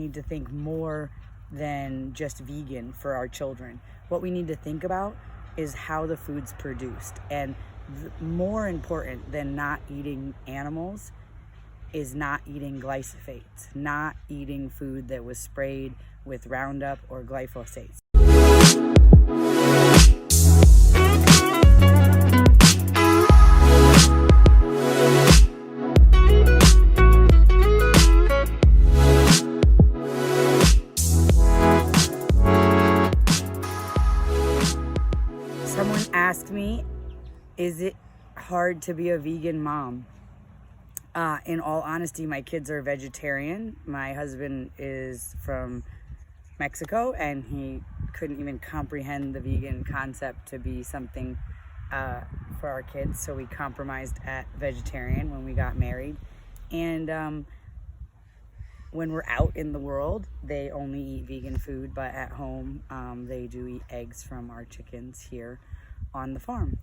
need to think more than just vegan for our children. What we need to think about is how the food's produced. And more important than not eating animals is not eating glyphosate, not eating food that was sprayed with Roundup or glyphosate. Someone asked me, is it hard to be a vegan mom? In all honesty, my kids are vegetarian. My husband is from Mexico, and he couldn't even comprehend the vegan concept to be something for our kids, so we compromised at vegetarian when we got married. And when we're out in the world, they only eat vegan food, but at home they do eat eggs from our chickens here on the farm.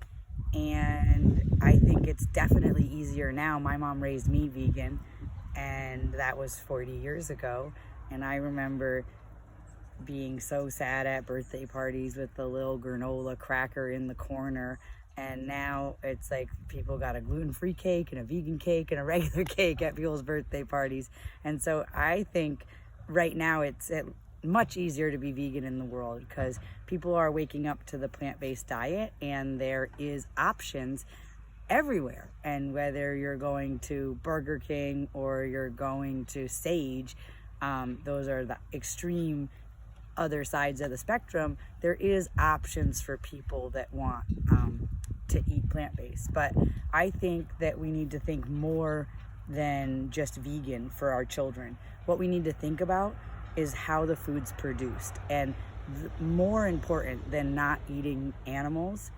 And I think it's definitely easier now. My mom raised me vegan, and that was 40 years ago. And I remember being so sad at birthday parties with the little granola cracker in the corner. And now it's like people got a gluten-free cake and a vegan cake and a regular cake at people's birthday parties. And so I think right now it's much easier to be vegan in the world because people are waking up to the plant-based diet, and there is options everywhere. And whether you're going to Burger King or you're going to Sage, those are the extreme other sides of the spectrum. There is options for people that want to eat plant-based. But I think that we need to think more than just vegan for our children. What we need to think about is how the food's produced. And more important than not eating animals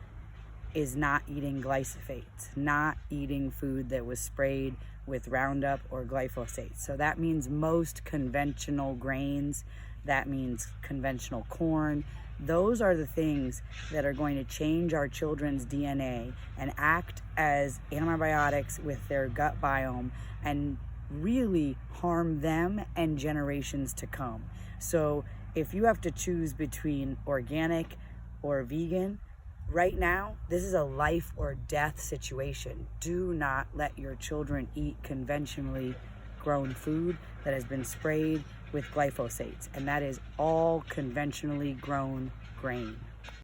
is not eating glyphosate, not eating food that was sprayed with Roundup or glyphosate. So that means most conventional grains, that means conventional corn. Those are the things that are going to change our children's DNA and act as antibiotics with their gut biome and really harm them and generations to come. So if you have to choose between organic or vegan, right now, this is a life or death situation. Do not let your children eat conventionally grown food that has been sprayed with glyphosate, and that is all conventionally grown grain.